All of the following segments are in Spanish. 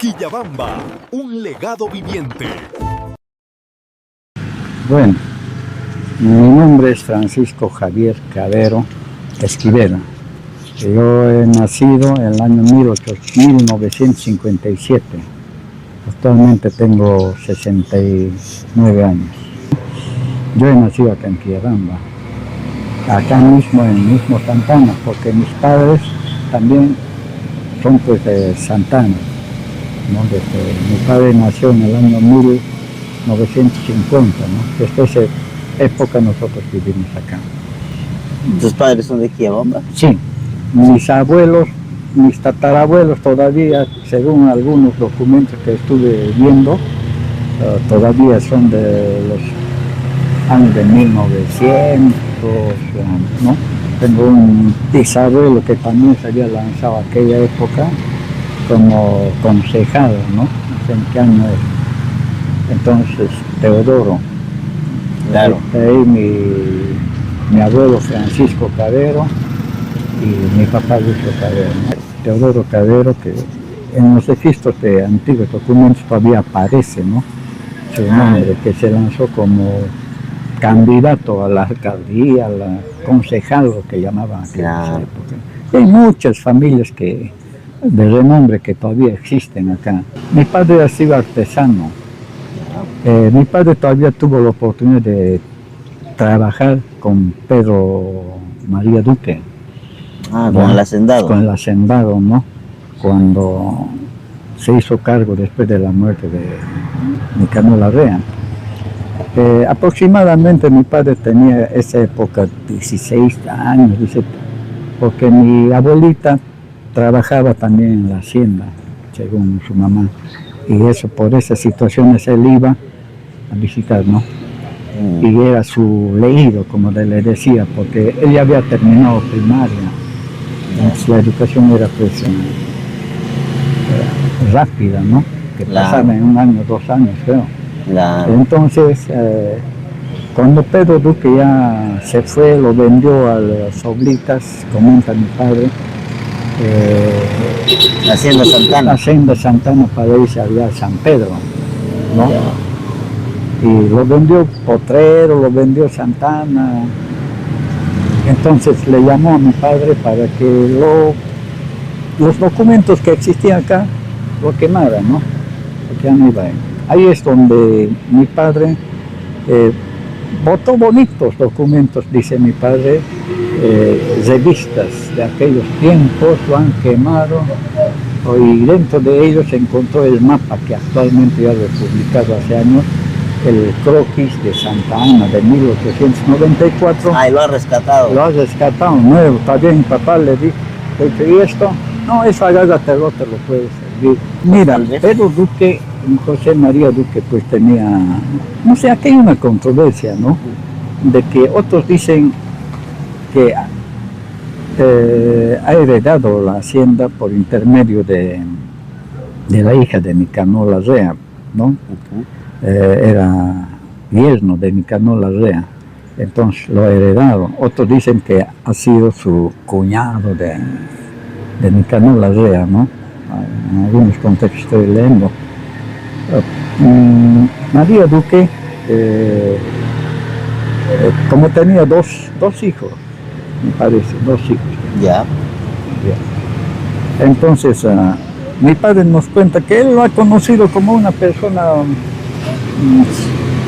Quillabamba, un legado viviente. Bueno, mi nombre es Francisco Javier Cabero Esquivel. Yo he nacido en el año 1957. Actualmente tengo 69 años. Yo he nacido acá en Quillabamba, acá mismo en el mismo Santana, porque mis padres también son pues de Santana, ¿no? Mi padre nació en el año 1950, ¿no? Desde esa época nosotros vivimos acá. ¿Tus padres son de Quillabamba? Sí, mis abuelos, mis tatarabuelos todavía, según algunos documentos que estuve viendo, todavía son de los años de 1900, ¿no? Tengo un bisabuelo que también se había lanzado aquella época como concejal, ¿no? No sé en qué año es. Entonces, Teodoro. Claro. Ahí mi abuelo Francisco Cabero y mi papá Lucio Cabero, ¿no? Teodoro Cabero, que en los registros de antiguos documentos todavía aparece, ¿no? Su nombre, que se lanzó como candidato a la alcaldía, a la concejal, lo que llamaban en aquella época. Y hay muchas familias de renombre que todavía existen acá. Mi padre ha sido artesano. Mi padre todavía tuvo la oportunidad de trabajar con Pedro María Duque. Con el hacendado. Con el hacendado, ¿no? Cuando se hizo cargo después de la muerte de Nicanor Larrea. Aproximadamente mi padre tenía esa época 16 años, porque mi abuelita trabajaba también en la hacienda, según su mamá. Y eso, por esas situaciones él iba a visitar, ¿no? Y era su leído, como le decía, porque él ya había terminado primaria. Entonces la educación era pues rápida, ¿no? Que pasaba en un año, 2 años, creo. Entonces, cuando Pedro Duque ya se fue, lo vendió a las oblitas, comenta mi padre. Hacienda Santana. Hacienda Santana para irse allá a San Pedro, ¿no? Y lo vendió Potrero, lo vendió Santana. Entonces le llamó a mi padre para que los documentos que existían acá lo quemara, ¿no? Porque ya no iba a ir. Ahí es donde mi padre botó bonitos documentos, dice mi padre, revistas de aquellos tiempos, lo han quemado, y dentro de ellos se encontró el mapa que actualmente ya lo he publicado hace años, el croquis de Santa Ana de 1894. Y lo ha rescatado. Lo ha rescatado nuevo. También mi papá le dijo, ¿y esto? No, eso agárratelo, te lo puede servir. Mira, Pedro Duque, José María Duque, pues tenía, no sé, aquí hay una controversia, ¿no? De que otros dicen que ha heredado la hacienda por intermedio de la hija de Nicanor Larrea, ¿no? Era yerno de Nicanor Larrea, entonces lo ha heredado. Otros dicen que ha sido su cuñado de Nicanor Larrea, ¿no? En algunos contextos estoy leyendo. María Duque, como tenía dos hijos, me parece, 2 hijos. Ya. Entonces, mi padre nos cuenta que él lo ha conocido como una persona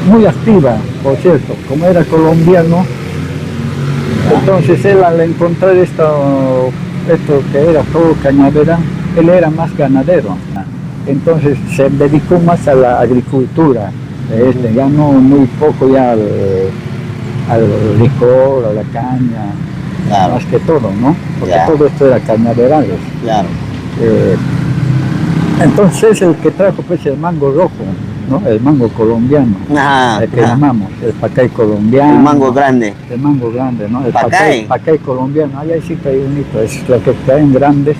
muy activa, por cierto, como era colombiano. Entonces él, al encontrar esto que era todo cañaveral, él era más ganadero. Entonces se dedicó más a la agricultura, ya no muy poco ya al licor, a la caña, más que todo, ¿no? Porque todo esto era cañaverales. Entonces el que trajo pues el mango rojo, ¿no? El mango colombiano, el que llamamos, el pacay colombiano. El mango grande. El mango grande, ¿no? El pacay colombiano, ahí sí que hay un hito, es lo que traen grandes.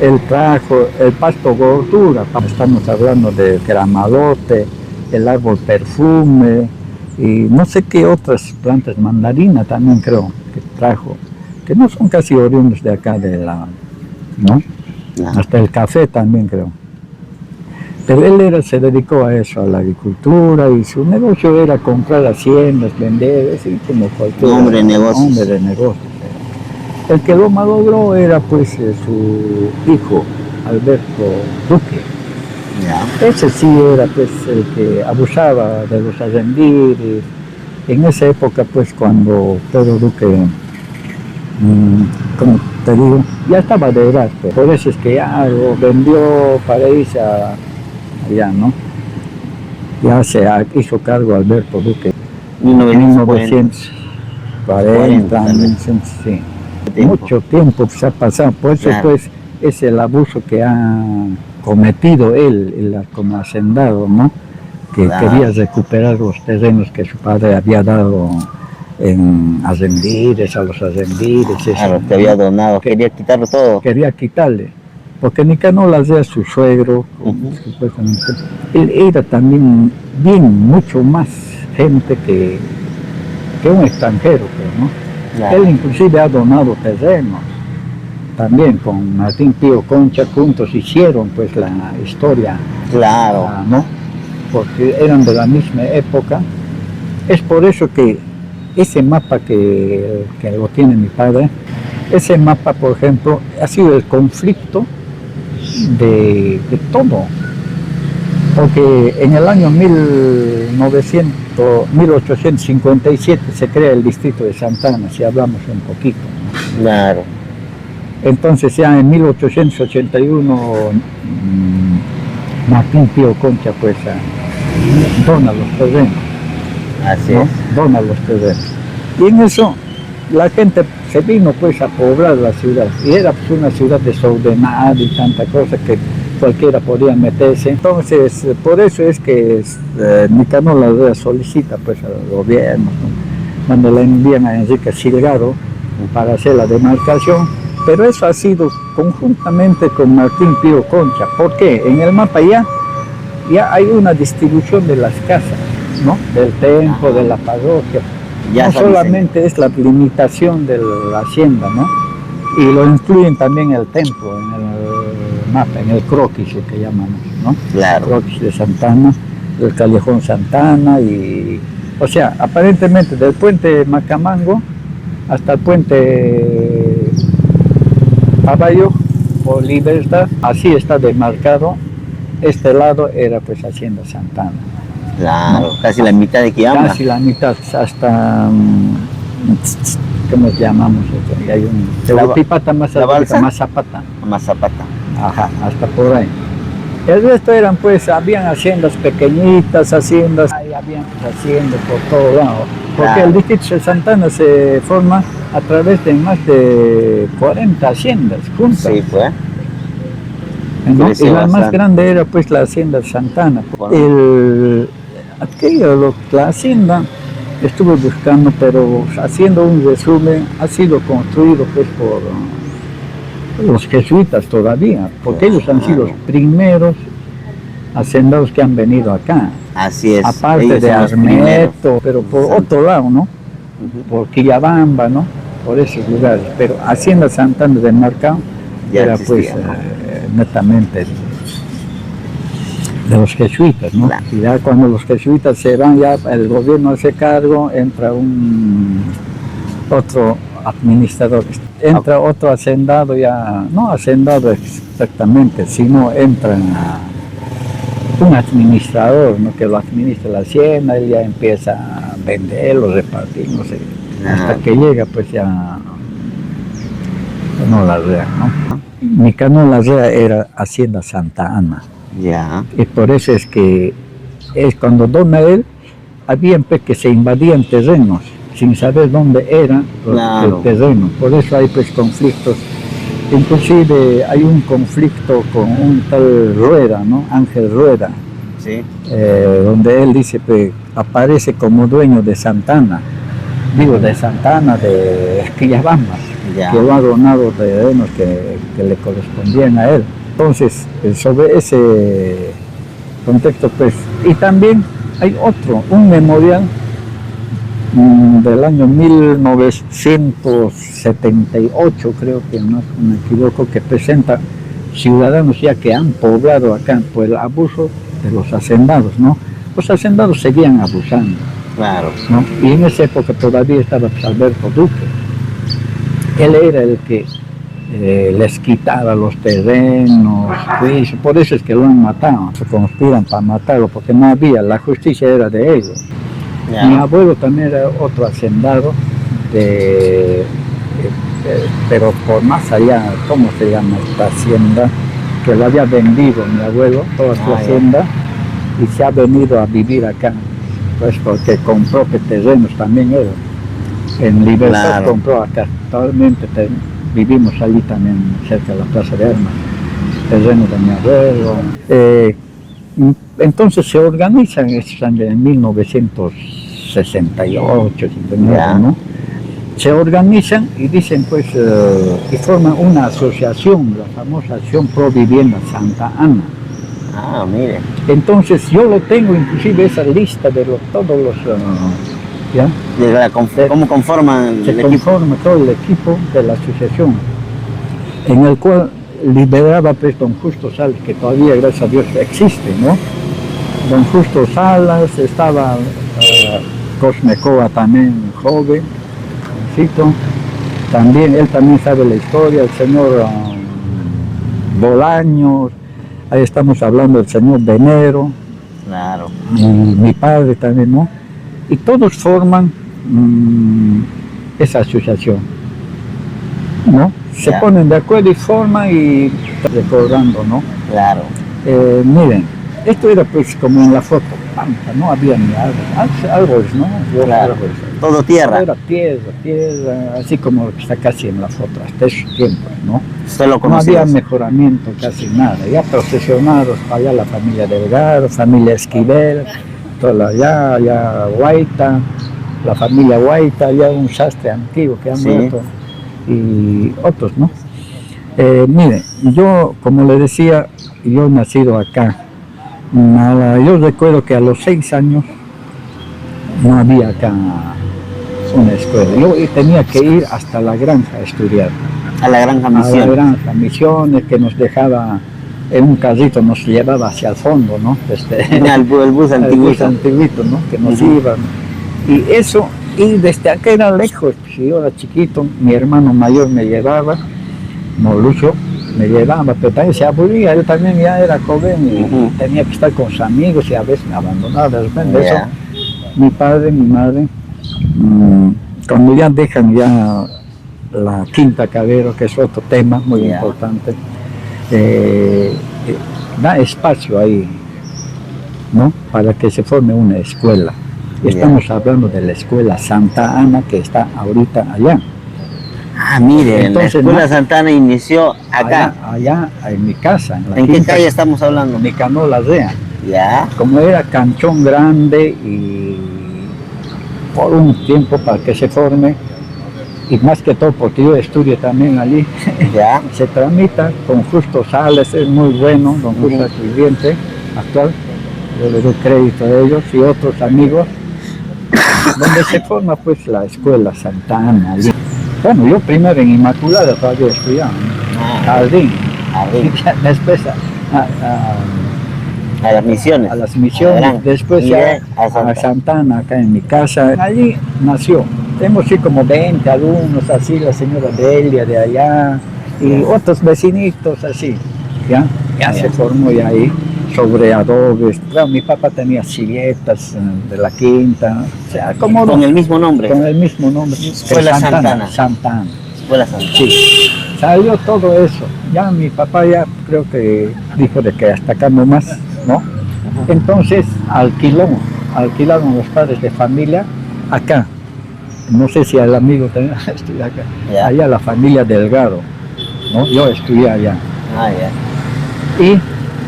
Él trajo el pasto gordura, estamos hablando de gramalote, el árbol perfume y no sé qué otras plantas, mandarina también creo que trajo, que no son casi oriundos de acá de la, ¿no? Hasta el café también creo. Pero él se dedicó a eso, a la agricultura, y su negocio era comprar haciendas, vender, así como cualquier Hombre de negocios. hombre de negocios. El que lo malogró era pues su hijo, Alberto Duque. Ya. Ese sí era pues el que abusaba de los arrendires. En esa época pues cuando Pedro Duque, como te digo, ya estaba de edad, pues. Por eso es que ya lo vendió para irse allá, ¿no? Ya se hizo cargo Alberto Duque en 1940, sí. Mucho tiempo se ha pasado, por eso Claro. pues es el abuso que ha cometido él como hacendado, ¿no? Que Claro. quería recuperar los terrenos que su padre había dado en arrendires, a los arrendires. Claro, eso, te había ¿no? donado, quería quitarlo todo. Quería quitarle, porque Nicanor Larrea, su suegro, supuestamente, él era también mucho más gente que un extranjero, pues, ¿no? Claro. Él inclusive ha donado terrenos, también con Martín Pío Concha, juntos hicieron pues la historia, Claro. ¿no? Porque eran de la misma época. Es por eso que ese mapa que lo tiene mi padre, ese mapa, por ejemplo, ha sido el conflicto de todo. Porque en el año 1857 se crea el distrito de Santa Ana, si hablamos un poquito, ¿no? Claro. Entonces ya en 1881 Martín Pío Concha pues dona los terrenos, Así ¿no? es. Dona los terrenos. Y en eso la gente se vino pues a poblar la ciudad, y era pues una ciudad desordenada y tanta cosa que cualquiera podía meterse. Entonces por eso es que Nicanor Larrea solicita pues al gobierno, ¿no? Cuando le envían a Enrique Silgado para hacer la demarcación, pero eso ha sido conjuntamente con Martín Pío Concha. ¿Por qué? En el mapa ya hay una distribución de las casas, ¿no? Del templo, de la parroquia. Ya No está solamente es la limitación de la hacienda, ¿no? Y lo incluyen también el templo en el mapa, en el croquis, lo que llamamos, ¿no? Claro. El croquis de Santa Ana, el callejón Santa Ana, y, o sea, aparentemente del puente Macamango hasta el puente Caballo o Libertad, así está demarcado. Este lado era pues Hacienda Santa Ana. Claro, casi la mitad de Quiamba. Casi la mitad, hasta, ¿cómo llamamos? Hay un Tehuipipata, más Zapata. Mazapata. Ajá, hasta por ahí. El resto eran pues, habían haciendas pequeñitas, haciendas, ahí habían pues, haciendas por todo lado. Porque Claro. el distrito de Santa Ana se forma a través de más de 40 haciendas juntas. Sí, pues. ¿No? Creció Y la más bastante. grande era pues la hacienda Santa Ana. Bueno. La hacienda estuve buscando, pero haciendo un resumen, ha sido construido pues por los jesuitas todavía, porque ellos han sido los primeros hacendados que han venido acá. Así es. Aparte ellos de son los primeros. Armeto, pero por Exacto. otro lado, ¿no? Por Quillabamba, ¿no? Por esos lugares. Pero Hacienda Santana del Mercado Ya era existía, pues ¿no? netamente de los jesuitas, ¿no? Claro. Y ya cuando los jesuitas se van, ya el gobierno hace cargo, entra otro administrador, entra otro hacendado, ya no hacendado exactamente, sino entra un administrador, ¿no? Que lo administra la hacienda, él ya empieza a venderlo, repartir, no sé, hasta que llega pues ya Nicanor Larrea, ¿no? Nicanor Larrea era Hacienda Santa Ana. Ya. Y por eso es que cuando dona él, había pues, que se invadían terrenos sin saber dónde era Claro. el terreno. Por eso hay pues conflictos. Inclusive hay un conflicto con un tal Rueda, ¿no? Ángel Rueda, Sí. donde él dice que aparece como dueño de Santana, digo de Santana, de Quillabamba, Ya. que lo ha donado terrenos que le correspondían a él. Entonces, sobre ese contexto, pues, y también hay un memorial del año 1978, creo que no me equivoco, que presenta ciudadanos ya que han poblado acá por el abuso de los hacendados, ¿no? Los hacendados seguían abusando, Claro. ¿no? Y en esa época todavía estaba pues, Alberto Duque. Él era el que les quitaba los terrenos, pues, por eso es que lo han matado, se conspiran para matarlo, porque no había, la justicia era de ellos. Ya. Mi abuelo también era otro hacendado, pero por más allá, ¿cómo se llama esta hacienda? Que lo había vendido mi abuelo, toda su hacienda, y se ha venido a vivir acá, pues porque compró que terrenos también era. En Libertad Claro. compró acá, actualmente vivimos allí también cerca de la Plaza de Armas, terreno de mi abuelo. Entonces se organizan estos años en 1968, 59, ¿no? Se organizan y dicen pues, y forman una asociación, la famosa Acción Pro Vivienda Santa Ana. Ah, mire. Entonces yo lo tengo, inclusive esa lista de todos los, ¿ya? ¿Cómo conforman Se el equipo? conforma todo el equipo de la asociación, en el cual lideraba pues don Justo Salas, que todavía gracias a Dios existe, ¿no? Don Justo Salas, estaba Cosme Coa también joven, jovencito. También, él también sabe la historia, el señor Bolaños, ahí estamos hablando del señor Venero, Claro. y mi padre también, ¿no? Y todos forman esa asociación, ¿no? Se Ya. ponen de acuerdo y forman y recordando, ¿no? Claro. Miren, esto era pues como en la foto, pampa, no había ni árboles, ¿no? Claro. Árboles. Todo tierra. Era tierra, así como está casi en la foto, hasta esos tiempos, ¿no? Usted lo No conocía. había mejoramiento, casi nada. Ya procesionados para allá la familia Delgado, familia Esquivel, toda ya Guaita, la familia Guaita, ya un sastre antiguo que ha Sí. muerto, y otros, ¿no? Mire, yo, como le decía, yo he nacido acá. Yo recuerdo que a los 6 años no había acá una escuela. Yo tenía que ir hasta la granja a estudiar. A la Granja A la Misión. granja, Misiones, que nos dejaba en un carrito, nos llevaba hacia el fondo, ¿no? El bus El antiguo. bus antiguito, ¿no? Que nos Ujú. iban. Y eso, y desde acá era lejos, pues, yo era chiquito, mi hermano mayor me llevaba, Lucho, me llevaba, pero también se aburría, yo también ya era joven y Ujú. tenía que estar con sus amigos y a veces me abandonaba de repente. Ya. Eso, mi padre, mi madre, cuando ya dejan ya la Quinta Cabero, que es otro tema muy Ya. importante, da espacio ahí, ¿no? Para que se forme una escuela. Ya. Estamos hablando de la escuela Santa Ana que está ahorita allá. Ah, mire, Entonces, la Escuela ¿no? Santana inició acá. Allá en mi casa. En, la ¿En qué quinta, calle estamos hablando? Nicanor Larrea. Ya. Como era canchón grande y por un tiempo para que se forme, y más que todo porque yo estudio también allí, Ya. se tramita con Justo Sales, es muy bueno, don Justo Ujú. escribiente actual, yo le doy crédito a ellos y otros amigos, donde se forma pues la escuela Santa Ana allí. Bueno, yo primero en Inmaculada todavía estudiaba, ¿no? Ah, Jardín, Jardín. después A las misiones. a las misiones, Adelante. después Y ya de a a Santa. Santana, acá en mi casa. Allí nació. Hemos sido como 20 alumnos, así, la señora Delia de allá, y otros vecinitos así, ¿ya? Ya se formó ya ahí, sobre adobes. Claro, mi papá tenía silletas de la Quinta, o sea, como Con el mismo nombre. con el mismo nombre. Escuela Santana. Santana. Escuela Santana. Sí, salió todo eso. Ya mi papá ya creo que dijo de que hasta acá no más, ¿no? Entonces alquilaron los padres de familia acá. No sé si el amigo también estudia acá. Ya. Allá la familia Delgado, ¿no? Yo estudié allá. Ah, ya. Y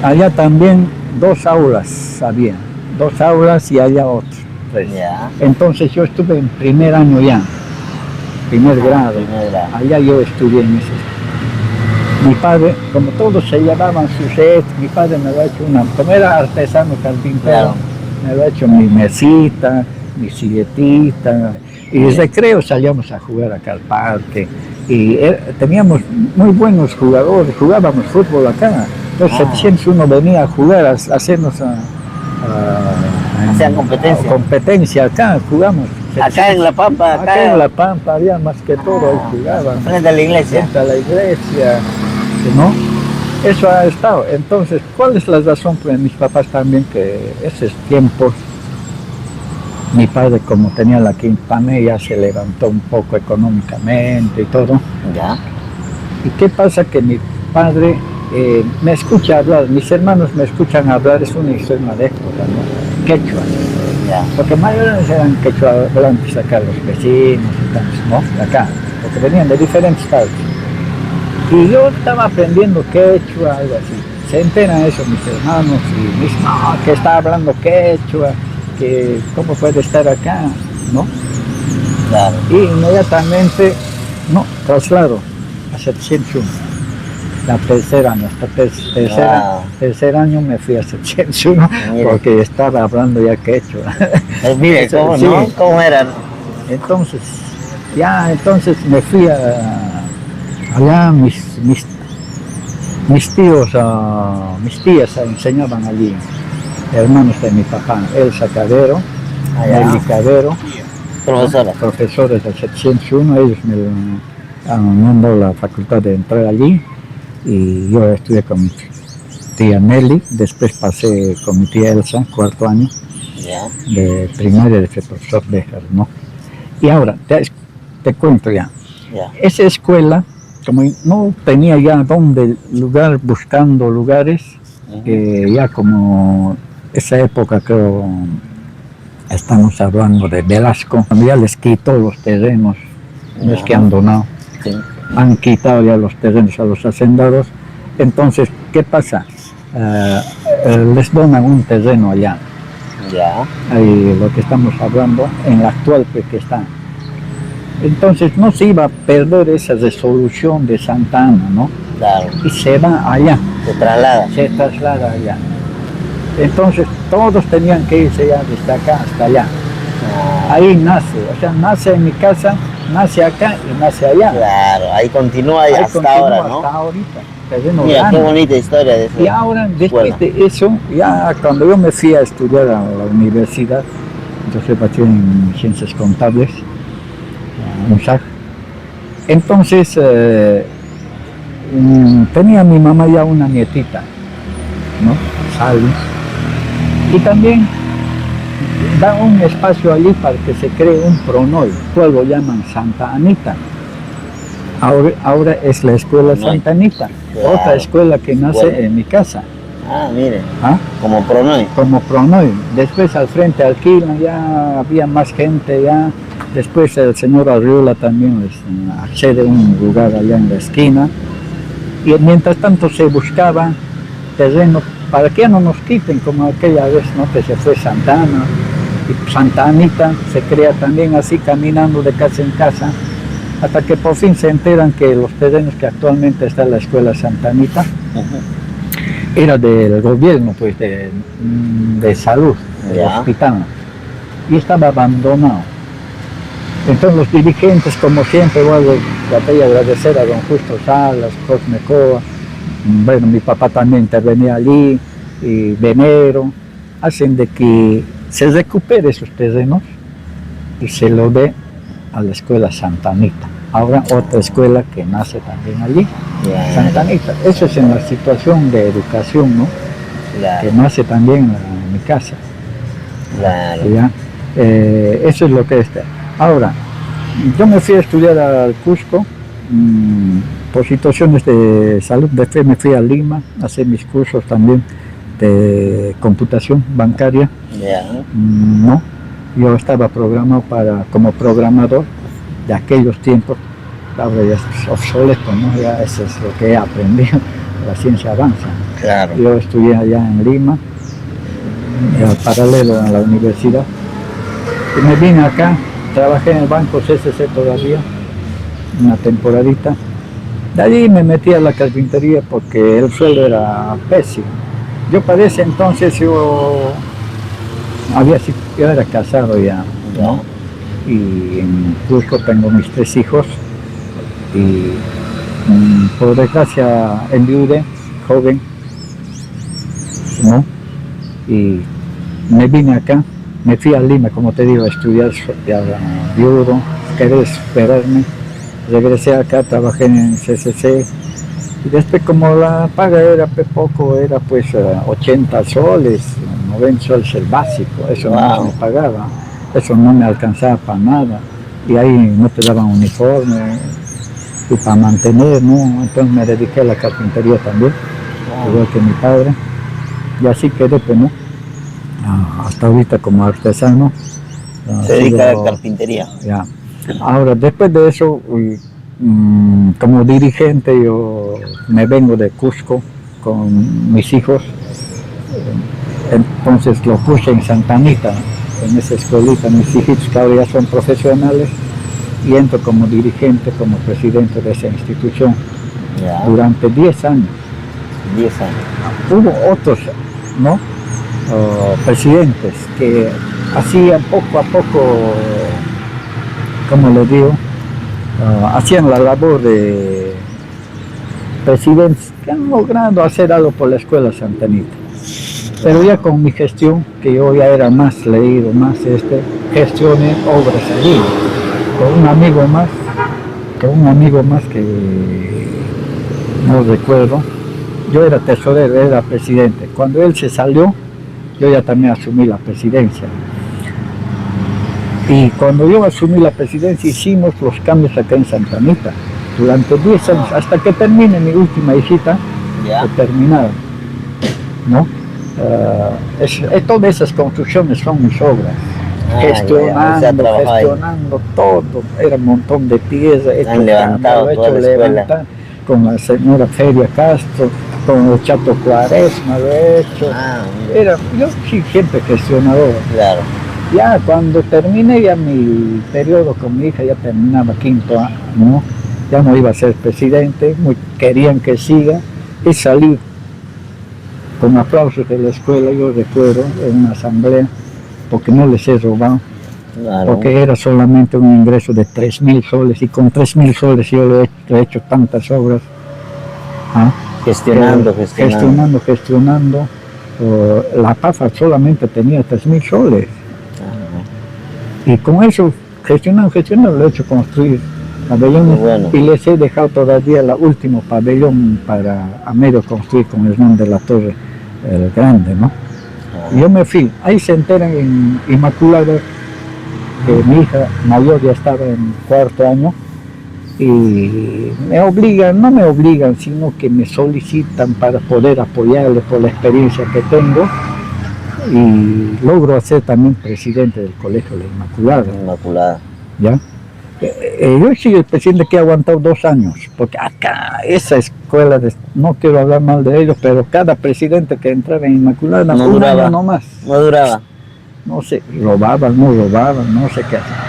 allá también 2 aulas había. 2 aulas y allá otros 3. Ya. Entonces yo estuve en primer año ya, primer grado. Primer grado. Allá yo estudié en ese. Mi padre, como todos se llevaban sus sets, mi padre me había hecho como era artesano carpintero, Claro. me había hecho mi mesita, mi silletita, Y desde recreo salíamos a jugar acá al parque. Y teníamos muy buenos jugadores, jugábamos fútbol acá. Entonces 701 venía a jugar, a hacernos Hacían competencia. competencia acá, jugamos. Acá en La Pampa, Acá en La Pampa había más que todo, ahí jugaban. frente a la iglesia. Frente a la iglesia, ¿no? Eso ha estado. Entonces, ¿cuál es la razón? Pues mis papás también, que esos tiempos, mi padre, como tenía la Quintané, ya se levantó un poco económicamente y todo. Ya. ¿Y qué pasa? Que mi padre me escucha hablar, mis hermanos me escuchan hablar, es una historia de época, ¿no? Quechua. Ya. Porque mayores eran quechua hablantes acá, los vecinos y tal, ¿no? De acá, porque venían de diferentes partes. Y yo estaba aprendiendo quechua, algo así. Se enteran eso mis hermanos y me dicen, no, que está hablando quechua, que cómo puede estar acá, ¿no? Claro. Y inmediatamente, no, traslado a 701. La tercer año, hasta tercer año me fui a 701 Mira. porque estaba hablando ya quechua. Mire, ¿cómo, Sí. no? ¿Cómo eran? Entonces me fui allá, mis tíos, mis tías enseñaban allí, hermanos de mi papá, Elsa Cadero, Nelly Cadero, Profesora. profesores del 701, ellos me han dado la facultad de entrar allí y yo estudié con mi tía Nelly, después pasé con mi tía Elsa, cuarto año Ya. de primaria de profesor Béjar, ¿no? Y ahora, te cuento ya, Ya. esa escuela, como no tenía ya dónde lugar, buscando lugares, ya como esa época creo, estamos hablando de Velasco, ya les quitó los terrenos, no es que han donado, Sí. han quitado ya los terrenos a los hacendados, entonces, ¿qué pasa? Les donan un terreno allá, Ya. ahí lo que estamos hablando, en la actual pues, que está. Entonces no se iba a perder esa resolución de Santa Ana, ¿no? Claro. Y se va allá, Se traslada. se traslada allá. Entonces todos tenían que irse ya desde acá hasta allá. Ahí nace, o sea, nace en mi casa, nace acá y nace allá. Claro, ahí continúa Ahí hasta continúa ahora, ¿no? hasta ahorita. Terreno Mira, qué grande. bonita historia de eso. Y ahora, después de eso, ya cuando yo me fui a estudiar a la universidad, yo soy bachiller en Ciencias Contables, UNSAG, entonces tenía mi mamá ya una nietita, ¿no? Sally, y también da un espacio allí para que se cree un PRONOI, lo llaman Santa Anita. Ahora es la escuela PRONOI. Santa Anita, Claro. otra escuela que nace Bueno. en mi casa, Ah, mire, ¿ah? como PRONOI. Como PRONOI. Después al frente alquilan, ya había más gente ya. Después el señor Arriola también accede a un lugar allá en la esquina. Y mientras tanto se buscaba terreno para que ya no nos quiten como aquella vez, ¿no? Que se fue Santa Ana. Y Santa Anita se crea también así caminando de casa en casa, hasta que por fin se enteran que los terrenos que actualmente está en la escuela Santa Anita era del gobierno, pues de salud, del Ya. hospital, y estaba abandonado. Entonces los dirigentes, como siempre, igual traté de agradecer a don Justo Salas, Cosme Coa, bueno, mi papá también intervenía allí, y Venero, hacen de que se recupere esos terrenos y se lo dé a la escuela Santa Anita. Ahora otra escuela que nace también allí, Ya. Santa Anita. Eso es en la situación de educación, ¿no? Claro, Que nace también en mi casa. claro. ¿Ya? Eso es lo que está. Ahora, yo me fui a estudiar al Cusco, por situaciones de salud, después me fui a Lima a hacer mis cursos también de computación bancaria. Ya. No, yo estaba programado como programador de aquellos tiempos, ahora ya es obsoleto, ¿no? Ya eso es lo que he aprendido, la ciencia avanza. Claro. Yo estudié allá en Lima, paralelo a la universidad, y me vine acá, trabajé en el banco CCC todavía, una temporadita. De allí me metí a la carpintería porque el sueldo era pésimo. Yo para ese entonces yo era casado ya, ¿no? y en Cusco tengo mis 3 hijos y por desgracia enviudé joven, ¿no? Y me vine acá, me fui a Lima, como te digo, a estudiar, ya viudo, quería esperarme, regresé acá, trabajé en CCC y después como la paga era poco, era pues 80 soles, 90 soles el básico, eso no me pagaba, eso no me alcanzaba para nada y ahí no te daban uniforme y para mantener, ¿no? Entonces me dediqué a la carpintería también, igual que mi padre, y así quedé, pues, ¿no? Hasta ahorita como artesano. Se dedica a la carpintería. Ya. Ahora, después de eso, como dirigente, yo me vengo de Cusco con mis hijos, entonces lo puse en Santa Anita, en esa escuelita, mis hijitos que ahora ya son profesionales, y entro como dirigente, como presidente de esa institución durante 10 años. 10 años. Hubo otros, ¿no? Presidentes que hacían poco a poco, como les digo, hacían la labor de presidentes que han logrado hacer algo por la escuela Santa Anita. Pero ya con mi gestión, que yo ya era más leído, más gestioné obras allí, con un amigo más que no recuerdo, yo era tesorero, era presidente. Cuando él se salió, yo ya también asumí la presidencia. Y cuando yo asumí la presidencia hicimos los cambios acá en Santa Anita durante 10 años, hasta que termine mi última hijita, he terminado, ¿no? Todas esas construcciones son mis obras, gestionando todo, era un montón de piezas, hecho levantar, con la señora Feria Castro, con el Chato Cuaresma lo he hecho, yo sí siempre gestionador. Claro. Ya cuando terminé ya mi periodo con mi hija, ya terminaba 5º año, ¿no? Ya no iba a ser presidente, querían que siga, y salí con aplausos de la escuela, yo recuerdo, en una asamblea, porque no les he robado, porque era solamente un ingreso de 3.000 soles, y con 3.000 soles yo le he hecho tantas obras. Gestionando. La PAFA solamente tenía 3.000 soles. Y con eso, gestionando, lo he hecho construir pabellones, y les he dejado todavía el último pabellón a medio construir con el nombre de la Torre el Grande, ¿no? Y yo me fui, ahí se enteran en Inmaculada que mi hija mayor ya estaba en 4º año, y no me obligan, sino que me solicitan para poder apoyarles por la experiencia que tengo, y logro ser también presidente del Colegio de Inmaculada. ¿Ya? Yo soy el presidente que ha aguantado 2 años, porque acá esa escuela, no quiero hablar mal de ellos, pero cada presidente que entraba en Inmaculada, un año nomás. No duraba. No sé, robaban, no sé qué hacían.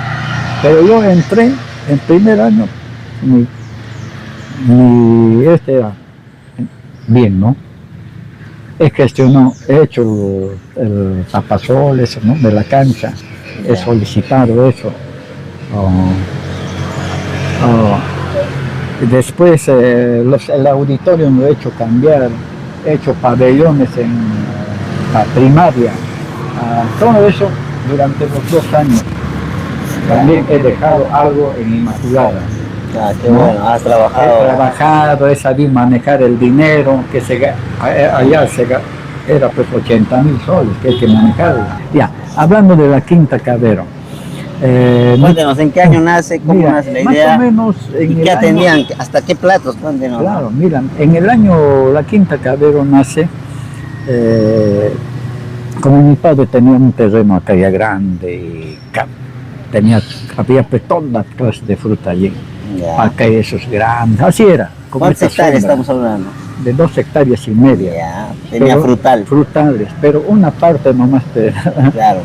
Pero yo entré en primer año, era bien, ¿no? He gestionado, he hecho el tapasol, eso, ¿no? De la cancha, he solicitado eso. Después el auditorio lo he hecho cambiar, he hecho pabellones en la primaria, todo eso durante los 2 años. También he dejado algo en Inmaculada. Qué bueno, has trabajado. He trabajado, he sabido manejar el dinero, que allá era pues 80.000 soles que hay que manejarlo. Ya, hablando de la Quinta Cabero. Cuéntenos, ¿en qué año nace? ¿Cómo nace la idea? Más o menos ¿Y qué atendían? ¿Hasta qué platos? Cuéntenos. Claro, mira, en el año la Quinta Cabero nace, como mi padre tenía un terreno acá ya grande, y había pues toda clase de fruta allí. Acá hay esos grandes, así era. ¿Cuántas hectáreas estamos hablando? De 2,5 hectáreas. Tenía frutales, pero una parte nomás,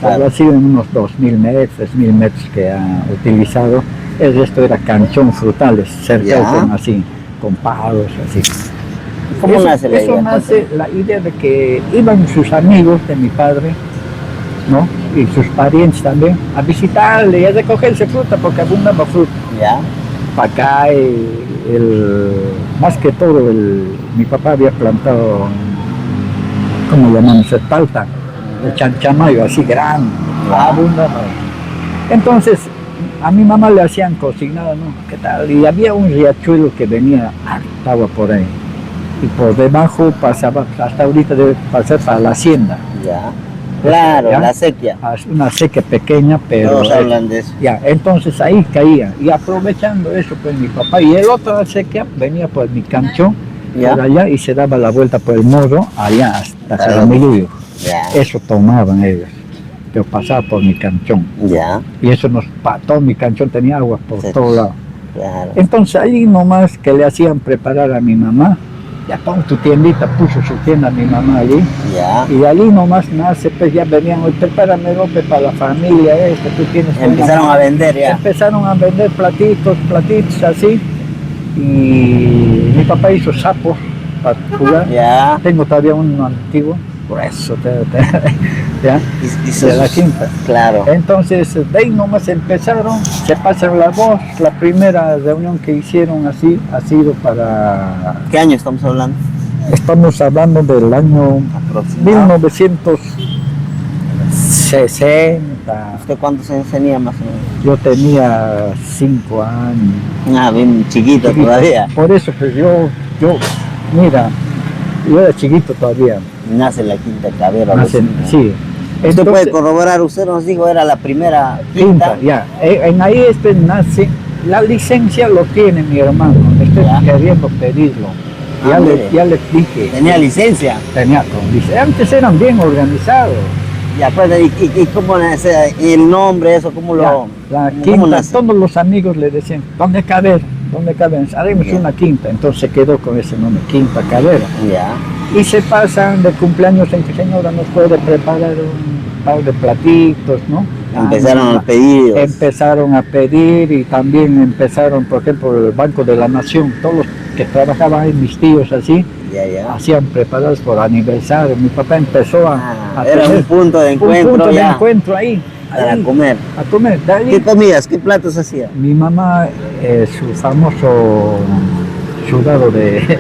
ha sido en unos 2.000 metros, 3.000 metros que ha utilizado. El resto era canchón frutales, cerca así, con pájaros, así. ¿Cómo nace la idea? Eso nace la idea de que iban sus amigos de mi padre, ¿no? Y sus parientes también, a visitarle y a recogerse fruta, porque abundaba fruta. Ya. Para acá, más que todo, mi papá había plantado, ¿cómo llamamos? El palta, el chanchamayo, así grande, abundaba. Entonces, a mi mamá le hacían cocinada, ¿no? ¿Qué tal? Y había un riachuelo que venía harta agua por ahí. Y por debajo pasaba, hasta ahorita debe pasar para la hacienda. Ya. Claro, ¿Ya? la sequía. Una sequía pequeña, pero... Todos hablan de eso. Ya, entonces ahí caía. Y aprovechando eso, pues mi papá y el otro sequía venía por mi canchón, Ya. por allá, y se daba la vuelta por el morro, allá hasta Jaramillo. Ya. Eso tomaban ellos. Pero pasaba por mi canchón. Ya. Y eso todo mi canchón tenía agua por Sí. todos lados. Claro. Entonces ahí nomás que le hacían preparar a mi mamá, ya pon tu tiendita, puso su tienda mi mamá allí, Ya. y allí nomás nace, pues ya venían, hoy prepárame ropa para la familia, tú tienes una-". Empezaron a vender ya. Empezaron a vender platitos así, y mi papá hizo sapos para jugar. Ya. Tengo todavía uno antiguo, grueso, ya, de la quinta. Claro. Entonces, de ahí nomás empezaron, se pasan la voz, la primera reunión que hicieron así ha sido para, ¿Qué año estamos hablando? estamos hablando del año Aproximado. 1960, ¿Usted cuántos años tenía más o menos? yo tenía 5 años. Ah, bien chiquito Chiquito. todavía. Por eso, pues mira, yo era chiquito todavía. Nace la quinta cabera. Nacen- sí. Usted puede Entonces, corroborar, usted nos dijo, era la primera quinta, quinta. ya. En ahí nace, la licencia lo tiene mi hermano, estoy Ya. queriendo pedirlo. Ah, mire. Ya le dije, Tenía licencia. tenía dice, antes eran bien organizados. Ya, pues, ¿y cómo nace el nombre, eso? ¿Cómo Ya, lo...? la cómo quinta, nace? todos los amigos le decían, ¿dónde caber? ¿Dónde caben? Haremos Ya. una quinta. Entonces se quedó con ese nombre, Quinta Cabera. Ya. Y se pasan de cumpleaños en que señora nos puede preparar un par de platitos, ¿no? Empezaron a pedir. Empezaron a pedir y también empezaron, por ejemplo, el Banco de la Nación, todos los que trabajaban ahí, mis tíos así, Ya. hacían preparados por aniversario. Mi papá empezó a Era tener un punto de encuentro un punto ya. de encuentro ahí, Para ahí, comer. a comer. De ahí, ¿Qué comías? ¿Qué platos hacía? mi mamá, su famoso sudado de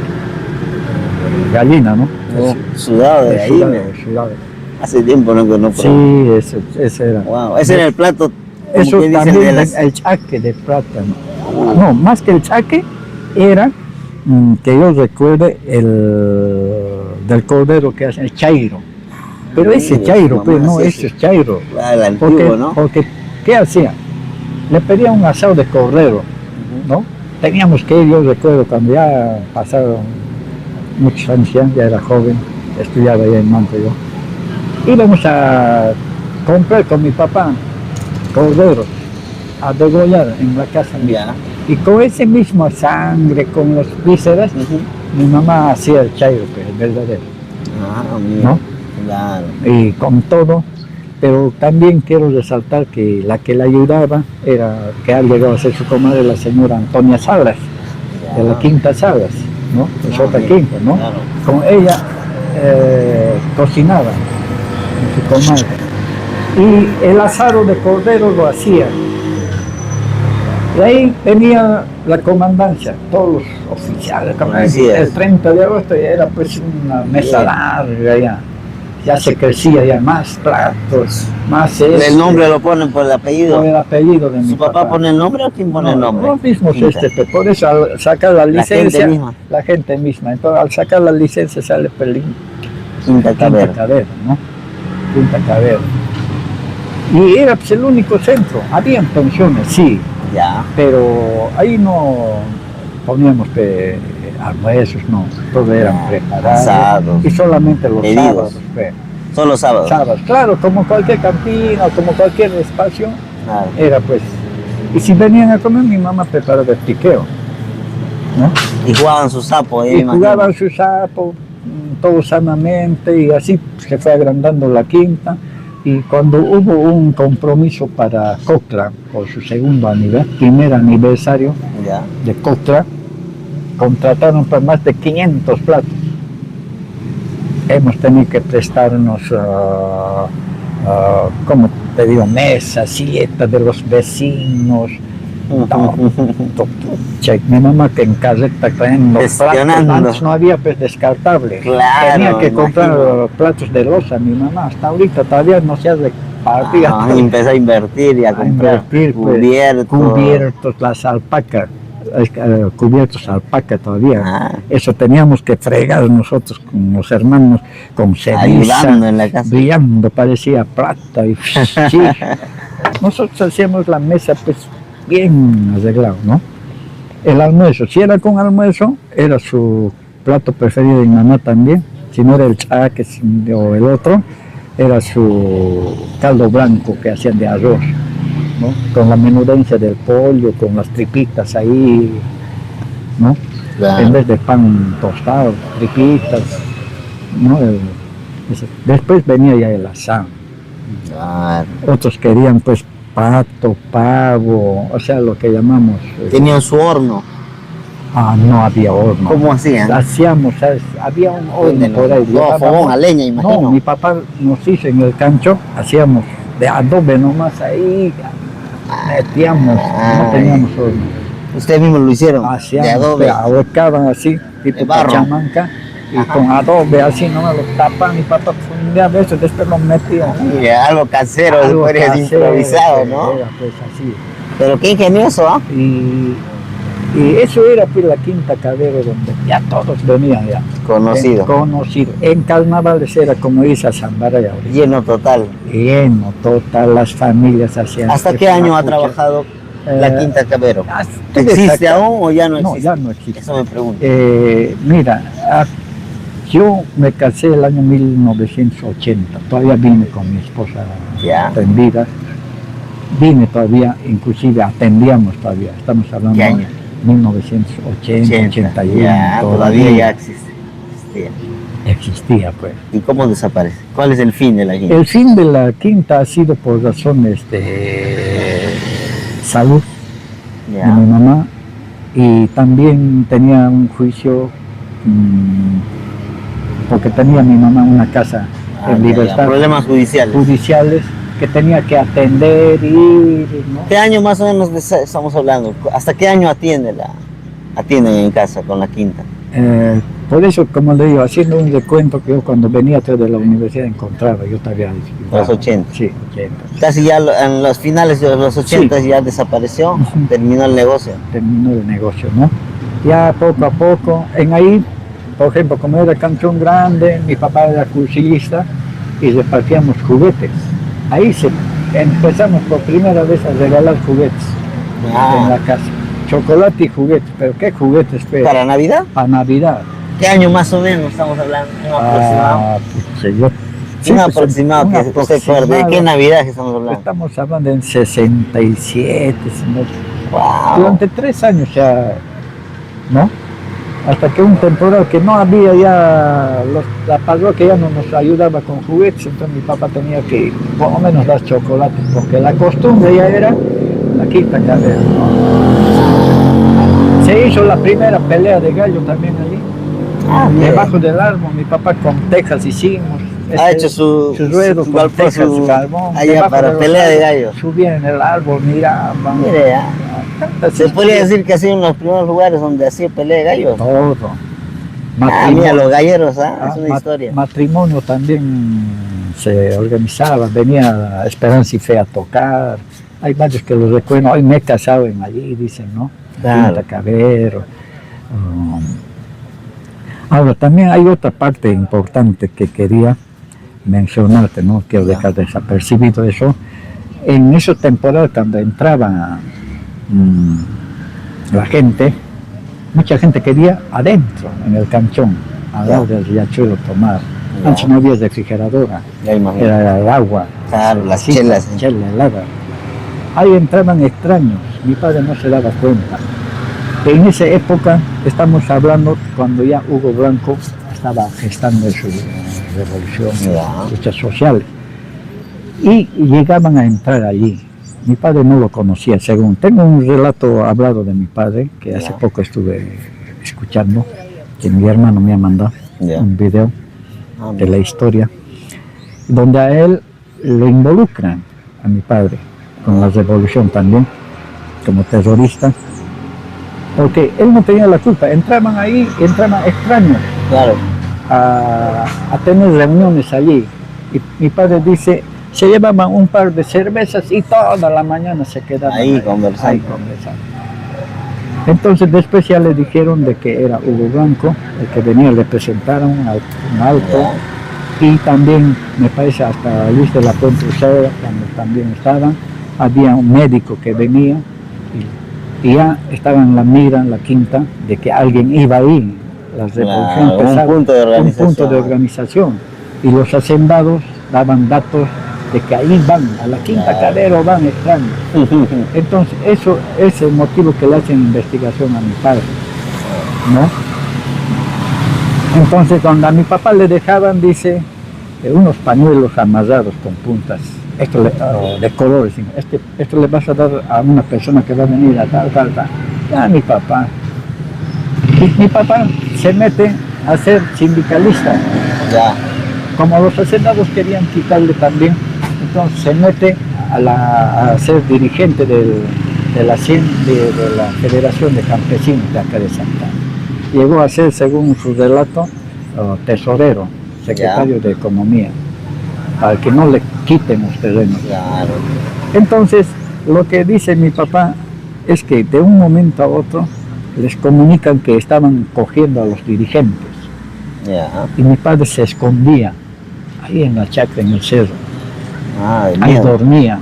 gallina, ¿no? Sudado de El ahí. sudado. Hace tiempo no conozco. Sí, ese era. Wow, ese era el plato. Como Eso quien dice, también, de las... el chaque de plátano. No, más que el chaque, era, que yo recuerde, del cordero que hacen, el chairo. Pero ese Mire, chairo, mamá, pues no, sí, ese sí. es chairo. Ah, el Porque, antiguo, ¿no? porque, ¿qué hacía? Le pedía un asado de cordero, ¿no? Teníamos que ir, yo recuerdo, cuando ya pasaron muchos años, ya era joven, estudiaba ya en Manco yo. Íbamos a comprar con mi papá corderos a degollar en la casa mía. Ya. Y con ese mismo sangre, con las vísceras, mi mamá hacía el chairo, pues, el verdadero, Ah, mira. ¿no? Claro. Y con todo, pero también quiero resaltar que la que la ayudaba era, que ha llegado a ser su comadre, la señora Antonia Salas, de la Quinta Salas, ¿no? Es Ah, otra bien, quinta, ¿no? claro. Con ella cocinaba, con su comadre. Y el asado de cordero lo hacía. Y ahí venía la comandancia, todos los oficiales. Así es. El 30 de agosto ya era pues una mesa Bien. larga ya. Ya se crecía ya más platos, más El nombre lo ponen por el apellido. por el apellido de mi ¿Su papá pone el nombre o quién pone el nombre? Los mismos Quinta. por eso al sacar la licencia, gente misma. la gente misma. Entonces al sacar la licencia sale Pelín. Quinta Quinta Cabera. Cabera, ¿no? Quinta Cabera. Y era pues, el único centro. Habían pensiones, sí, Ya. pero ahí no poníamos almuerzos, no. Todo eran preparados. Asados. Y solamente los Pedidos. sábados. Solo sábados. Sábados, claro, como cualquier cantina o como cualquier espacio, Claro. era pues. Y si venían a comer, mi mamá preparaba el piqueo, ¿no? Y jugaban su sapo, Y jugaban su sapo, todo sanamente, y así se fue agrandando la quinta. Y cuando hubo un compromiso para Coctra, por su primer aniversario Ya. de Coctra, contrataron por más de 500 platos. Hemos tenido que prestarnos como te digo, mesas, silletas de los vecinos. Che, mi mamá que en carreta traen los platos, Gestionando. antes no había pues descartable, Claro, tenía que imagino. comprar platos de loza, mi mamá hasta ahorita todavía no se hace partida, Y empezó a invertir y a comprar invertir, pues, cubiertos. cubiertos, las alpacas, cubiertos alpaca todavía, Ah, eso teníamos que fregar nosotros con los hermanos, con ceniza, ayudando en la casa. brillando, parecía plata, y sí. Nosotros hacíamos la mesa pues bien arreglado, ¿no? El almuerzo, si era con almuerzo, era su plato preferido de mi mamá también, si no era el chaque o el otro, era su caldo blanco que hacían de arroz, ¿no? Con la menudencia del pollo, con las tripitas ahí, ¿no? Claro. En vez de pan tostado, tripitas, ¿no? Después venía ya el asado. Claro. Otros querían pues pato, pavo, o sea, lo que llamamos... Tenían su horno. no había horno. ¿Cómo hacían? Hacíamos, ¿sabes? Había un horno por ahí. No, llevábamos- fogón a leña, imagino. No, mi papá nos hizo en el cancho, hacíamos de adobe nomás ahí, metíamos, no teníamos horno. Ustedes mismos lo hicieron. De Hacíamos, adobe. ahorcaban así, De tipo barro. pachamanca, y con adobe así nomás lo tapan, mi papá fundía de eso, después lo metía. Y algo casero, Algo después casero, improvisado, ¿no? era, pues así. Pero qué ingenioso, ¿ah? Y eso era pues la Quinta Cabero, donde ya todos venían ya. Conocido. Conocido. En carnavales era como dice a Zambara y ahorita. Lleno total. Lleno, todas las familias hacían. ¿Hasta qué año ha trabajado la Quinta Cabero? ¿Existe aún o ya no No, existe? ya no existe. Eso me pregunto. Mira, yo me casé el año 1980, todavía vine con mi esposa Ya. en vida, vine todavía, inclusive atendíamos todavía, estamos hablando ¿Qué de año? 1980, 81, Ya, todavía ya existe. existía pues. ¿Y cómo desaparece? ¿Cuál es el fin de la quinta? El fin de la Quinta ha sido por razones de salud de mi mamá y también tenía un juicio porque tenía mi mamá una casa en libertad, Problemas judiciales. judiciales que tenía que atender, ir, ¿no? ¿Qué año más o menos estamos hablando? ¿Hasta qué año atienden en casa con la quinta? Por eso, como le digo, haciendo un recuento que yo cuando venía atrás de la universidad encontraba, yo todavía... Los 80. Sí, 80. Casi ya en los finales de los 80 ya desapareció, terminó el negocio. Terminó el negocio, ¿no? Ya poco a poco, en ahí, por ejemplo, como era canchón grande, mi papá era cursillista y repartíamos juguetes. Ahí empezamos por primera vez a regalar juguetes en la casa. Chocolate y juguetes, pero ¿qué juguetes? Pues? ¿Para Navidad? Para Navidad. ¿Qué año más o menos estamos hablando? ¿Un aproximado? Pues, yo, Un aproximado, que usted acuerde. ¿De qué Navidad que estamos hablando? Estamos hablando en 67, Wow. durante 3 años ya, ¿no? Hasta que un temporal que no había ya, la parroquia ya no nos ayudaba con juguetes, entonces mi papá tenía que por lo menos dar chocolate, porque la costumbre ya era la Quinta Cabero. Se hizo la primera pelea de gallo también allí, debajo del árbol, mi papá con tejas hicimos. Ha hecho su ruedo su con galpón, tejas, su carbón, allá debajo para de los pelea de árboles, gallos. subían en el árbol, miraban. Mire, ya. Se podría decir que ha sido uno de los primeros lugares donde hacía pelea de gallos. Todo. Mira, los galleros, es una historia. Matrimonio también se organizaba, venía Esperanza y Fe a tocar. Hay varios que los recuerdo, hoy me he casado en allí, dicen, ¿no? Claro. Quinta Cabero. Ahora, también hay otra parte importante que quería mencionarte, no quiero dejar desapercibido eso. En esa temporada, cuando entraba la gente, mucha gente quería adentro, en el canchón, al lado del riachuelo tomar. Antes no había refrigeradora, Ya imagino. era el agua. Claro, las Sí, chelas. chela helada. Ahí entraban extraños, mi padre no se daba cuenta. En esa época, estamos hablando cuando ya Hugo Blanco estaba gestando su revolución, luchas sociales. Y llegaban a entrar allí. Mi padre no lo conocía, según. Tengo un relato hablado de mi padre, que hace poco estuve escuchando, que mi hermano me ha mandado un video de la historia, donde a él le involucran a mi padre con la revolución también, como terrorista, porque él no tenía la culpa. Entraban ahí, entraban extraños Claro. a tener reuniones allí. Y mi padre dice, se llevaban un par de cervezas y toda la mañana se quedaban Ahí conversando. ahí conversando. Entonces después ya le dijeron de que era Hugo Blanco, el que venía a representar un alto, y también me parece hasta Luis de la Puente Uceda, cuando también estaban, había un médico que venía y ya estaba en la mira, en la quinta, de que alguien iba ahí. La revolución Claro, empezaba, un punto de un organización. punto de organización. Y los hacendados daban datos de que ahí van, a la Quinta Claro. Calero van extraños. Entonces, eso es el motivo que le hacen investigación a mi padre, ¿no? Entonces, cuando a mi papá le dejaban, dice, unos pañuelos amarrados con puntas, esto de colores, esto le vas a dar a una persona que va a venir a tal. Ya mi papá. Y mi papá se mete a ser sindicalista. Ya. Como los hacendados querían quitarle también, entonces se mete a ser dirigente de la Federación de Campesinos de acá de Santa Ana. Llegó a ser, según su relato, tesorero, secretario de Economía, para que no le quiten los terrenos. Claro. Entonces, lo que dice mi papá es que de un momento a otro les comunican que estaban cogiendo a los dirigentes. Ya. Y mi padre se escondía ahí en la chacra, en el cerro. Ah, de Ahí miedo. dormía.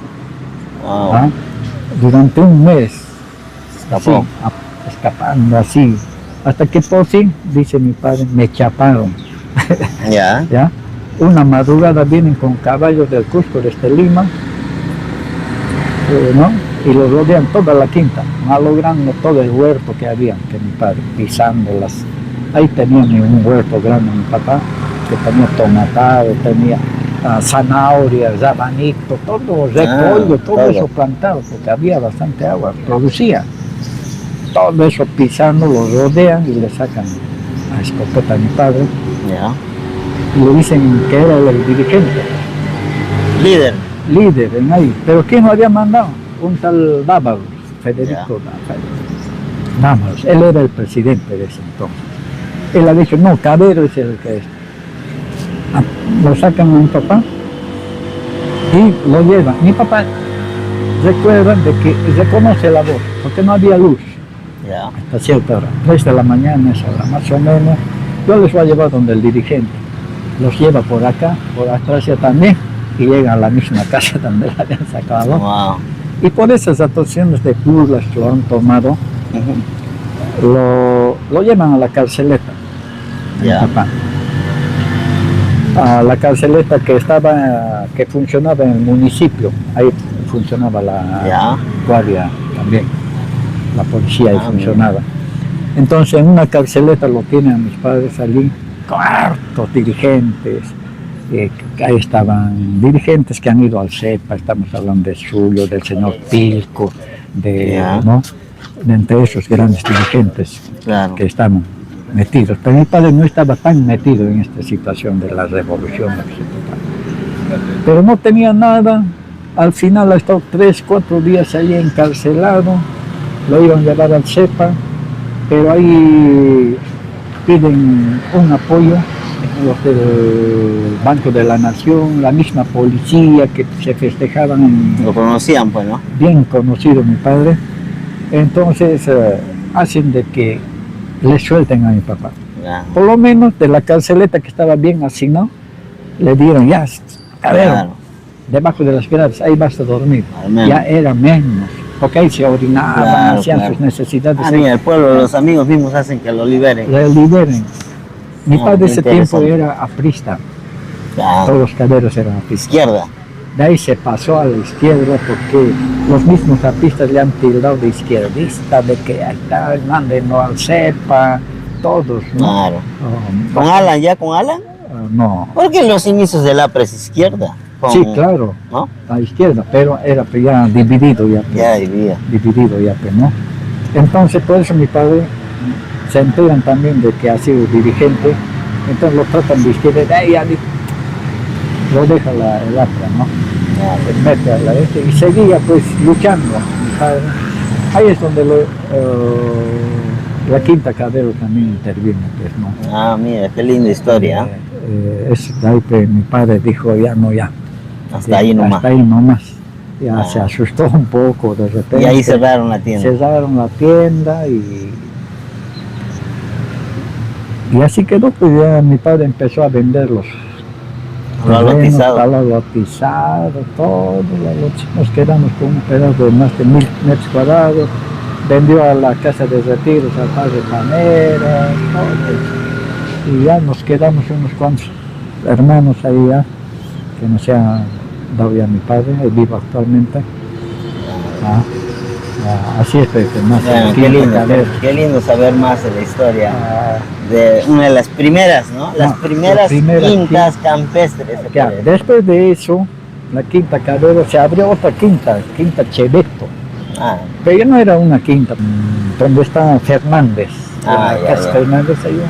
Wow. ¿Ah? Durante un mes, Escapó. así, escapando así. Hasta que por fin, dice mi padre, me chaparon. Ya. ¿Ya? Una madrugada vienen con caballos del Cusco desde Lima, ¿no? Y los rodean toda la quinta, malogrando todo el huerto que había, que mi padre, pisándolas. Ahí tenían un huerto grande mi papá, que tenía tomatado, tenía zanahorias, abanito, todo, repollo, todo eso plantado, porque había bastante agua, producía. Todo eso pisando, lo rodean y le sacan a escopeta a mi padre. Ya. Y le dicen que era el dirigente, líder en ahí. Pero ¿quién lo había mandado? Un tal Dávalos, Federico Dávalos. Él era el presidente de ese entonces. Él ha dicho, no, Cabero es el que es. Lo sacan a mi papá y lo llevan. Mi papá recuerda de que reconoce la voz, porque no había luz. Ya. Hasta cierta hora, 3 de la mañana, esa hora más o menos. Yo les voy a llevar donde el dirigente. Los lleva por acá, por atrás ya también, y llegan a la misma casa donde la habían sacado. Wow. Y por esas actuaciones de burlas que lo han tomado, lo llevan a la carceleta, Ya. papá. A la carceleta que funcionaba en el municipio, ahí funcionaba la Ya. guardia también, la policía ahí Ah, funcionaba. Entonces en una carceleta lo tienen a mis padres allí, hartos dirigentes, ahí estaban dirigentes que han ido al CEPA, estamos hablando de Zulio, del señor Pilco, Ya. ¿no? De entre esos grandes dirigentes Claro. que estaban metidos. Pero mi padre no estaba tan metido en esta situación de la revolución. Pero no tenía nada. Al final ha estado 3, 4 días allí encarcelado. Lo iban a llevar al CEPA, pero ahí piden un apoyo, los del Banco de la Nación, la misma policía que se festejaban en Lo conocían, pues, ¿no? bien conocido mi padre. Entonces hacen de que le suelten a mi papá. Ya. Por lo menos de la carceleta que estaba bien asignado, le dieron ya, a ver, Claro. debajo de las gradas, ahí vas a dormir. Al menos. Ya era menos, porque ahí se orinaban, Claro, hacían claro. sus necesidades. Ah, mira, el pueblo, los amigos mismos hacen que lo liberen. Le liberen. Mi Ah, padre qué ese tiempo interesante. era aprista, Claro. todos los caderos eran apristas. Izquierda. De ahí se pasó a la izquierda porque los mismos artistas le han tildado de izquierdista, de que ahí está, mándenlo al CEPA, todos, ¿no? Claro. Oh, ¿Con Alan ya? ¿Con Alan? no. Porque los inicios del APRA es izquierda. Con- Sí, claro, ¿No? a la izquierda, pero era pues, ya dividido, Ya vivía. pues, ¿no? Entonces, por eso mi padre se enteran también de que ha sido dirigente, entonces lo tratan de izquierda, lo deja el Acra, ¿no? Ah, Se mete a la este y seguía pues luchando, mi padre. Ahí es donde la Quinta Cabero también intervino, pues, ¿no? ah, mira, qué linda historia. Es de ahí que mi padre dijo, ya no, ya. Hasta ahí nomás. Hasta ahí nomás. Ya Ah. se asustó un poco de repente. Y ahí cerraron la tienda. Cerraron la tienda y así quedó, pues ya mi padre empezó a vender los Lo lotizado. lo lotizado, todo, nos quedamos con un pedazo de más de 1000 metros cuadrados, vendió a la casa de retiros, al padre Panera, todo eso. Y ya nos quedamos unos cuantos hermanos ahí ya, que no se ha dado ya mi padre, él vive actualmente. Así es, pues, más Bueno, qué lindo saber más de la historia de una de las primeras, ¿no? Las primeras quintas campestres. Ya, después de eso, la Quinta Cabero, se abrió otra quinta, Quinta Cheveto. Ah, Pero ya no era una quinta, donde está Fernández. Ah, En la ya, casa ya. Fernández hay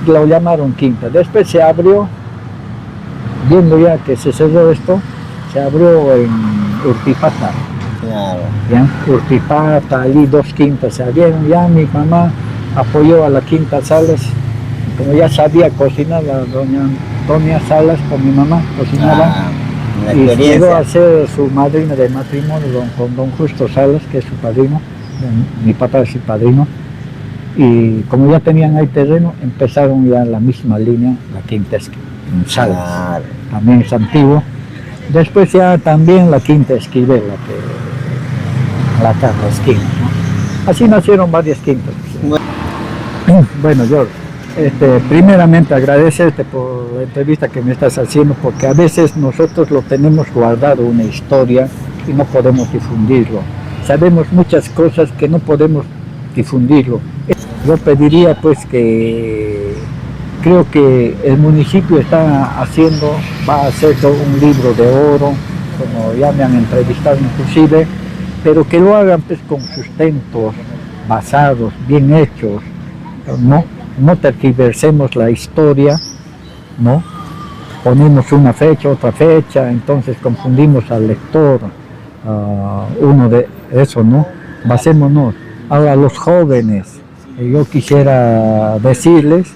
lo llamaron quinta. Después se abrió, viendo ya que se cerró esto, se abrió en Urtipata. claro. ¿Ya? Urtipata, allí 2 quintas se abrieron. Ya mi mamá apoyó a la Quinta Salas, como ya sabía cocinar, la doña Antonia Salas con mi mamá cocinaba. Ah, la Y llegó experiencia. a ser su madrina de matrimonio con don Justo Salas, que es su padrino, mi papá es su padrino, y como ya tenían ahí terreno, empezaron ya la misma línea, la Quinta Salas, Claro. también es antiguo. Después ya también la Quinta Esquivel, la Carla Esquina, ¿no? Así nacieron varias quintas. Bueno, George, primeramente agradecerte por la entrevista que me estás haciendo, porque a veces nosotros lo tenemos guardado, una historia, y no podemos difundirlo. Sabemos muchas cosas que no podemos difundirlo. Yo pediría pues que creo que el municipio está haciendo, va a hacer un libro de oro, como ya me han entrevistado inclusive, pero que lo hagan pues con sustentos basados, bien hechos, no tergiversemos la historia, ¿no? Ponemos una fecha, otra fecha, entonces confundimos al lector, uno de eso, ¿no? Basémonos. Ahora a los jóvenes, yo quisiera decirles,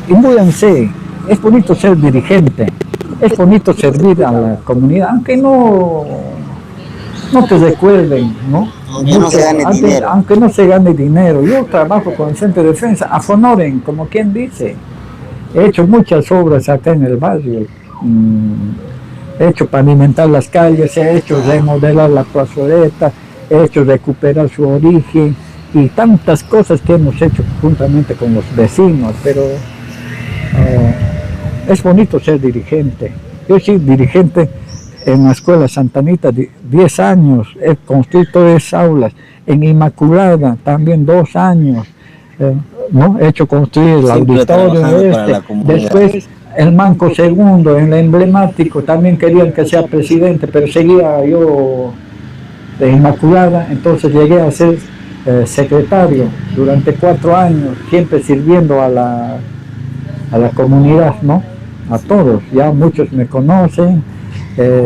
imbúyanse, es bonito ser dirigente, es bonito servir a la comunidad, aunque no te recuerden, ¿no? Aunque no se gane dinero. Aunque no se gane dinero. Yo trabajo con el Centro de Defensa, a Fonoren, como quien dice. He hecho muchas obras acá en el barrio. He hecho pavimentar las calles, he hecho remodelar la plazoleta, he hecho recuperar su origen y tantas cosas que hemos hecho juntamente con los vecinos, pero es bonito ser dirigente. Yo soy dirigente en la Escuela Santa Anita, 10 años, he construido 3 aulas, en Inmaculada también 2 años, ¿no? He hecho construir el Siempre auditorio, trabajando para la comunidad. después el Manco Segundo, en el emblemático, también querían que sea presidente, pero seguía yo de Inmaculada, entonces llegué a ser secretario durante 4 años, siempre sirviendo a la comunidad, ¿no? A todos, ya muchos me conocen.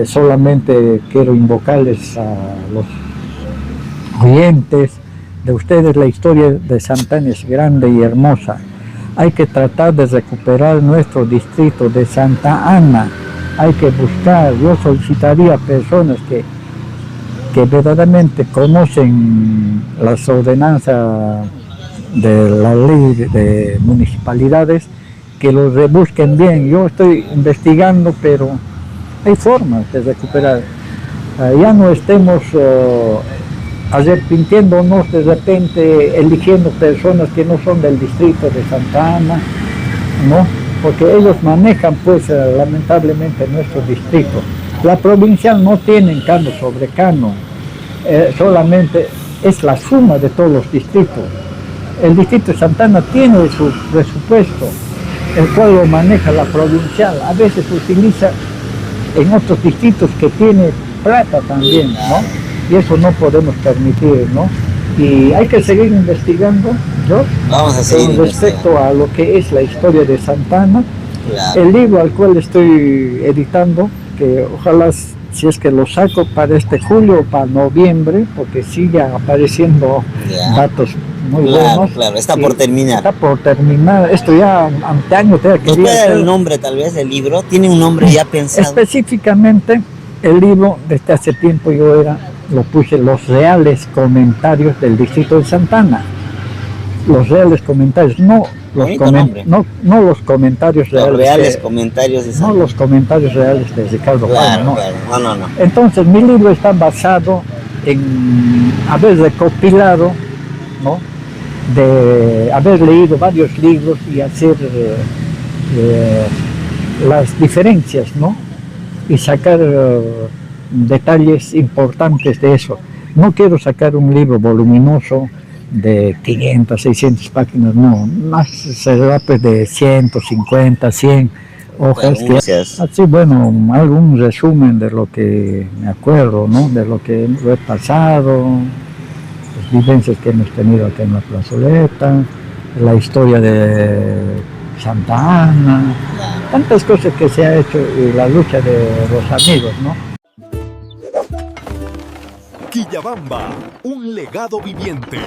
Solamente quiero invocarles a los oyentes de ustedes. La historia de Santa Ana es grande y hermosa. Hay que tratar de recuperar nuestro distrito de Santa Ana. Hay que buscar, yo solicitaría a personas que verdaderamente conocen las ordenanzas de la ley de municipalidades, que los rebusquen bien. Yo estoy investigando, pero hay formas de recuperar. Ya no estemos arrepintiéndonos de repente, eligiendo personas que no son del distrito de Santa Ana, ¿no? Porque ellos manejan, pues, lamentablemente nuestro distrito. La provincial no tiene cano sobre cano, solamente es la suma de todos los distritos. El distrito de Santa Ana tiene su presupuesto, el cual lo maneja la provincial. A veces utiliza en otros distritos que tiene plata también, ¿no? Y eso no podemos permitir, ¿no? Y hay que seguir investigando, ¿no? Vamos a seguir Con respecto a lo que es la historia de Santa Ana, Claro. El libro al cual estoy editando, que ojalá si es que lo saco para este julio o para noviembre, porque sigue apareciendo Ya. datos muy Claro, buenos. claro, está Y por terminar. Está por terminar. Esto ya antaño te ¿Nos quería puede dar hacer. el nombre tal vez del libro? ¿Tiene un nombre ya pensado? Específicamente, el libro desde hace tiempo lo puse Los Reales Comentarios del Distrito de Santa Ana. Los reales comentarios, no los comentarios Los reales. reales comentarios de No los comentarios reales de Ricardo Claro, Palma, claro. No. Entonces, mi libro está basado en haber recopilado, ¿no? De haber leído varios libros y hacer las diferencias, ¿no? Y sacar detalles importantes de eso. No quiero sacar un libro voluminoso de 500, 600 páginas, no, más será pues de 150, 100 hojas. Así, bueno, algún resumen de lo que me acuerdo, ¿no? De lo que he pasado, las vivencias que hemos tenido acá en la plazoleta, la historia de Santa Ana, tantas cosas que se ha hecho y la lucha de los amigos, ¿no? Quillabamba, un legado viviente.